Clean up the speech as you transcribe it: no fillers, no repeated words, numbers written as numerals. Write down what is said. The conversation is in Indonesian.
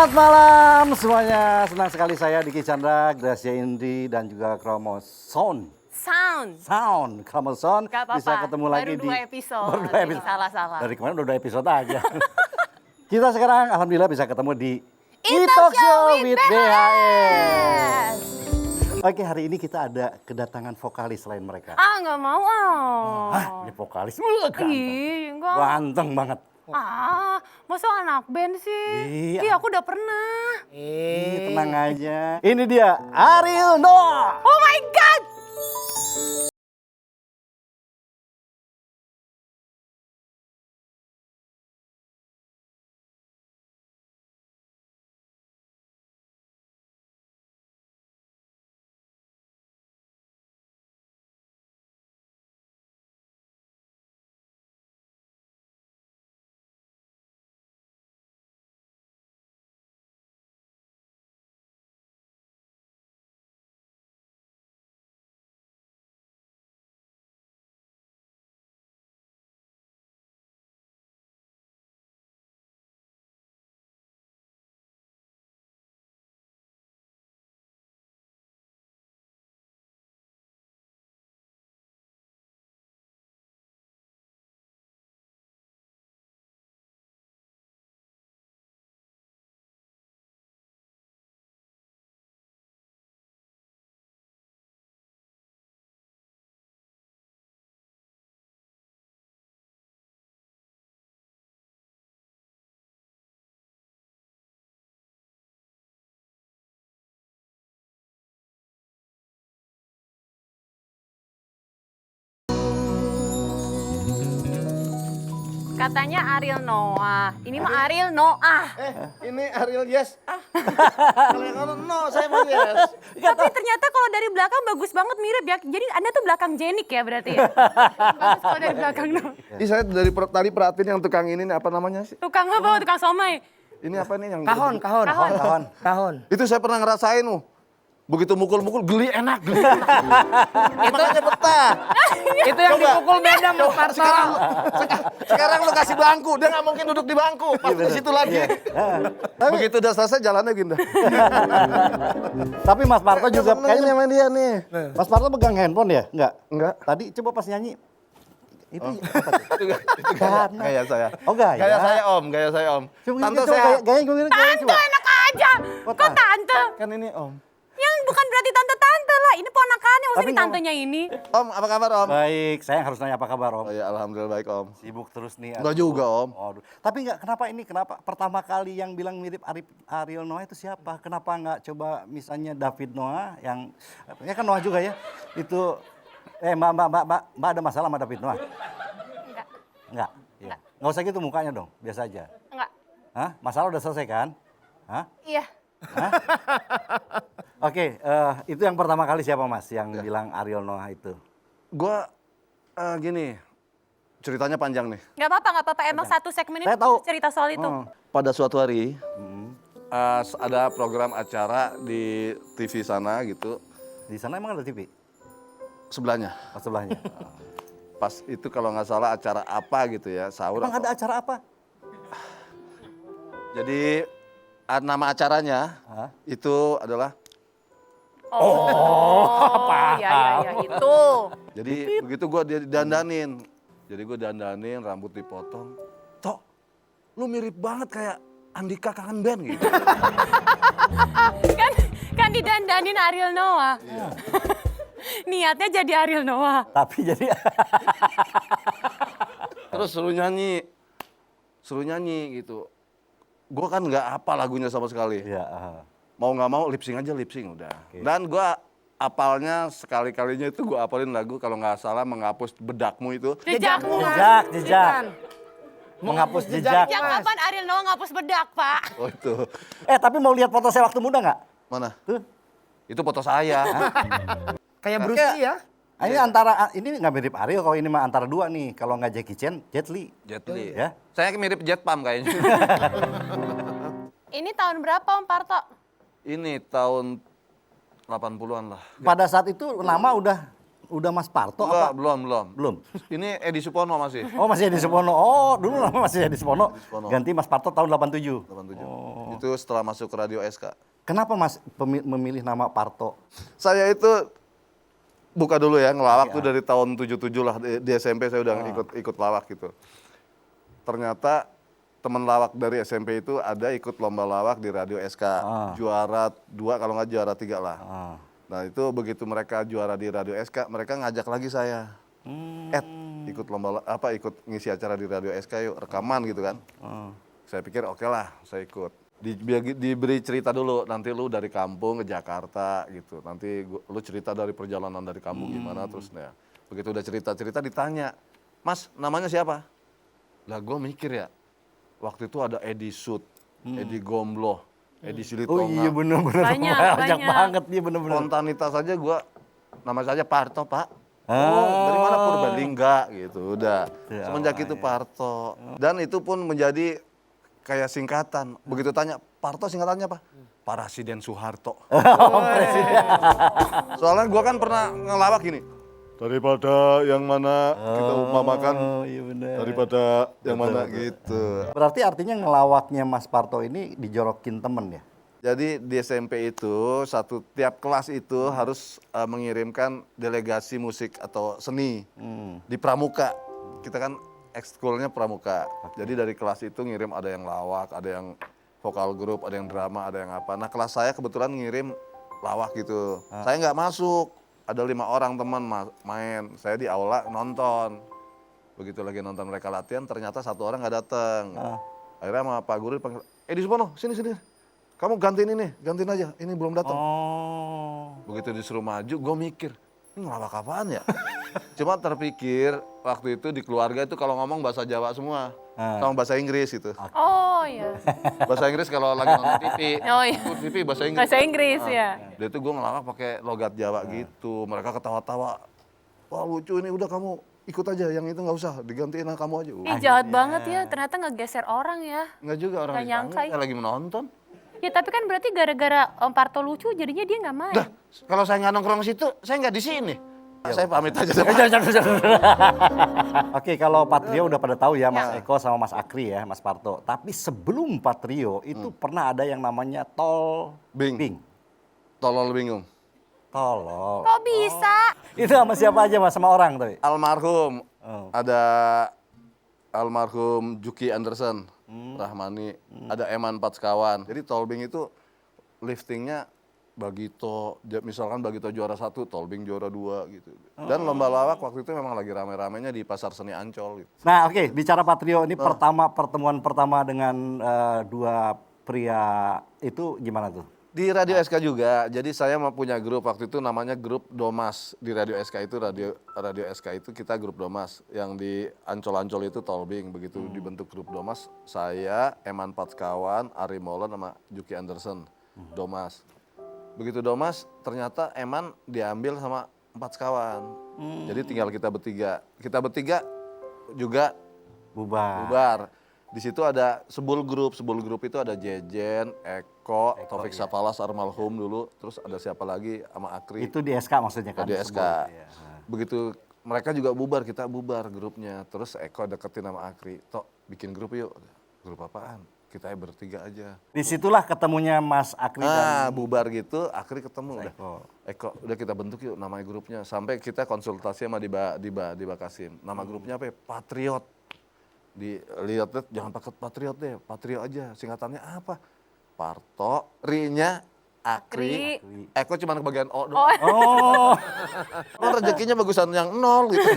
Selamat malam semuanya. Senang sekali saya Diki Chandra, Gracia Indri dan juga Kromoson. Sound, Kromoson bisa ketemu lagi di baru 2 episode. Salah. Dari kemarin udah 2 episode aja. Kita sekarang alhamdulillah bisa ketemu di E-Talk Show with BHS. Oke, hari ini kita ada kedatangan vokalis selain mereka. Nggak mau Ini vokalis Ih, enggak. ganteng banget. Masa anak band sih? Iya. Aku udah pernah. Tenang aja. Ini dia Ariel Noah. Oh my God! Katanya Ariel Noah. Ini mah Ariel Noah. Ini Ariel Yes. Kalau yang kamu no, saya mau Yes. Tapi ternyata kalau dari belakang bagus banget mirip ya. Jadi Anda tuh belakang Jenik ya berarti ya? Bagus kalau dari belakang Noah. Ini saya dari tadi perhatiin yang tukang ini apa namanya sih? Tukang apa? Tukang somai. Ini apa nih yang Kahon. Itu saya pernah ngerasain Begitu mukul-mukul geli enak. Makanya betah. Itu yang dipukul beda Mas Parto. Sekarang lu kasih bangku, dia nggak mungkin duduk di bangku. Pas di situ lagi. Begitu udah selesai jalannya gini. Tapi Mas Parto juga kayaknya main dia nih. Mas Parto pegang handphone ya? Enggak. Tadi coba pas nyanyi. Itu apa tuh? Gaya saya. Oh, gaya. Gaya saya Om. Coba Tante coba, saya. gaya gue Tante enak aja. Kok tante? Kan ini Om. Yang bukan berarti tante-tante lah. Ini ponakannya, maksudnya Tapi ini tantenya ini. Om, apa kabar Om? Baik, saya harus nanya apa kabar Om? Oh ya, alhamdulillah baik Om. Sibuk terus nih. Enggak juga Om. Aduh. Tapi kenapa pertama kali yang bilang mirip Ariel Noah itu siapa? Kenapa nggak coba misalnya David Noah yang, ya kan Noah juga ya? Itu, Mbak ada masalah sama David Noah? Enggak. Iya. Nggak usah gitu mukanya dong, biasa aja. Enggak. Hah? Masalah udah selesai kan? Hah? Iya. Hah? Oke, itu yang pertama kali siapa Mas yang bilang Ariel Noah itu? Gua gini, ceritanya panjang nih. Nggak apa-apa. Emang satu segmen ini Saya tahu. cerita soal itu. Pada suatu hari, ada program acara di TV sana gitu, Di sana emang ada TV? sebelahnya. Oh, sebelahnya. Pas itu kalau nggak salah acara apa gitu ya, sahur. Emang ada acara apa? Jadi nama acaranya itu adalah, Iya, itu. jadi begitu gua didandanin. Jadi gua dandanin, rambut dipotong. Tok, lu mirip banget kayak Andika Kangen Band gitu. kan didandanin Ariel Noah. Niatnya jadi Ariel Noah. Tapi jadi Terus suruh nyanyi gitu. Gue kan nggak apa lagunya sama sekali. ya, Mau nggak mau lip sync udah. Oke. Dan gue apalnya sekali-kalinya itu gue apalin lagu kalau nggak salah menghapus bedakmu itu. Jejakmu. jejak. Menghapus jejak. Sejak kapan Ariel Noah ngapus bedak, Pak? Oh itu. Tapi mau lihat foto saya waktu muda nggak? Mana? Tuh. Itu foto saya. Kayak Bruce Lee ya. Ini ini nggak mirip Ariel, kalau ini mah antara dua nih. Kalau nggak Jackie Chan, Jet Li. Jet Li. Ya. Saya mirip Jet Pam kayaknya. Ini tahun berapa Om Parto? Ini tahun 80-an lah. Pada saat itu nama udah udah Mas Parto Enggak, apa? belum. Belum. Ini Edi Supono masih. Oh masih Edi Supono. Oh dulu namanya masih Edi Supono. Supono. Ganti Mas Parto tahun 87. 87. Itu setelah masuk ke Radio SK. Kenapa Mas memilih nama Parto? Saya itu buka dulu ya, ngelawak tuh dari tahun 77 lah. Di SMP saya udah ikut lawak gitu. Ternyata teman lawak dari SMP itu ada ikut lomba lawak di Radio SK. Juara 2 kalau nggak juara 3 lah. Nah itu begitu mereka juara di Radio SK, mereka ngajak lagi saya. Ikut lomba ikut ngisi acara di Radio SK yuk, rekaman gitu kan. Saya pikir oke lah, saya ikut. Diberi cerita dulu, nanti lu dari kampung ke Jakarta gitu. Nanti lu cerita dari perjalanan dari kampung gimana, terus ya. Begitu udah cerita-cerita ditanya, Mas namanya siapa? Lah gue mikir ya, waktu itu ada Edi Sud, Edi Gombloh, Edi Silitonga. Oh iya bener-bener. Banyak. banget dia bener-bener. Spontanitas aja gue, nama saja Parto Pak. Oh, dari mana Purbalingga gitu, udah. Semenjak itu Parto. Dan itu pun menjadi kayak singkatan. Begitu tanya, Parto singkatannya apa? Presiden Soeharto. Presiden. Soalnya gue kan pernah ngelawak gini. Daripada yang mana kita umpamakan, Oh iya bener. daripada yang mana gitu. Berarti artinya ngelawaknya Mas Parto ini dijorokin temen ya? Jadi di SMP itu tiap kelas itu harus mengirimkan delegasi musik atau seni di pramuka. Kita kan ekskulnya pramuka. Jadi dari kelas itu ngirim ada yang lawak, ada yang vokal grup, ada yang drama, ada yang apa. Nah kelas saya kebetulan ngirim lawak gitu. Saya nggak masuk. Ada 5 orang teman main. Saya di aula nonton. Begitu lagi nonton mereka latihan, ternyata 1 orang nggak datang. Akhirnya sama Pak Guru dipanggil, Edi Supono, sini. Kamu gantiin aja, ini belum datang. Begitu disuruh maju, gue mikir, ini ngelawak apaan ya? Cuma terpikir, waktu itu di keluarga itu kalau ngomong bahasa Jawa semua. Sama bahasa Inggris itu. Oh iya. Bahasa Inggris kalau lagi nonton TV. Oh iya. TV bahasa Inggris. Bahasa Inggris ya. Dia itu gue ngelawak pakai logat Jawa gitu. Mereka ketawa-tawa. Wah lucu ini, udah kamu ikut aja, yang itu nggak usah, digantiin kamu aja. Ih jahat banget ya, ternyata ngegeser orang ya. Nggak juga orang Nggak nyangka dipanggil, saya lagi menonton. Ya tapi kan berarti gara-gara Om Parto lucu jadinya dia nggak main. Dah, kalau saya nggak nongkrong situ, saya nggak di sini. Saya pamit aja. Oke, kalau Patrio udah pada tahu ya Mas Eko sama Mas Akri ya, Mas Parto. Tapi sebelum Patrio itu pernah ada yang namanya Tol Bing. Tolol bingung. Tolol. Kok bisa? Itu sama siapa aja Mas, sama orang tapi? Almarhum, ada almarhum Juki Anderson, Rahmani, ada Eman Patskawan. Jadi Tolbing itu liftingnya Bagito, misalkan Bagito juara 1, Tolbing juara 2 gitu. Dan lomba lawak waktu itu memang lagi rame-ramenya di Pasar Seni Ancol gitu. Nah oke, bicara Patrio ini pertemuan pertama dengan 2 pria itu gimana tuh? Di Radio SK juga, jadi saya punya grup waktu itu namanya grup Domas. Di Radio SK itu, Radio SK itu kita grup Domas. Yang di Ancol-Ancol itu Tolbing, begitu dibentuk grup Domas. Saya, Eman Patskawan, Ari Molen sama Juki Anderson, Domas. Begitu Domas, ternyata Eman diambil sama Patskawan. Jadi tinggal kita bertiga. Kita bertiga juga bubar. Di situ ada sebul grup itu ada Jejen, Eko, Taufik Safalas almarhum dulu, terus ada siapa lagi sama Akri. Itu di SK maksudnya kan? Di SK. Begitu mereka juga bubar, kita bubar grupnya. Terus Eko deketin sama Akri, Tok bikin grup yuk. Grup apaan? Kita bertiga aja. Disitulah ketemunya Mas Akri dan bubar gitu, Akri ketemu udah. Eko. Udah kita bentuk yuk namanya grupnya. Sampai kita konsultasi sama di Bakasim. Nama grupnya apa ya? Patriot. Dilihat jangan pakai Patriot deh, Patriot aja. Singkatannya apa? Parto, Ri-nya Akri. Eko cuma ke bagian O doang. Oh. Rezekinya bagusan yang 0 gitu.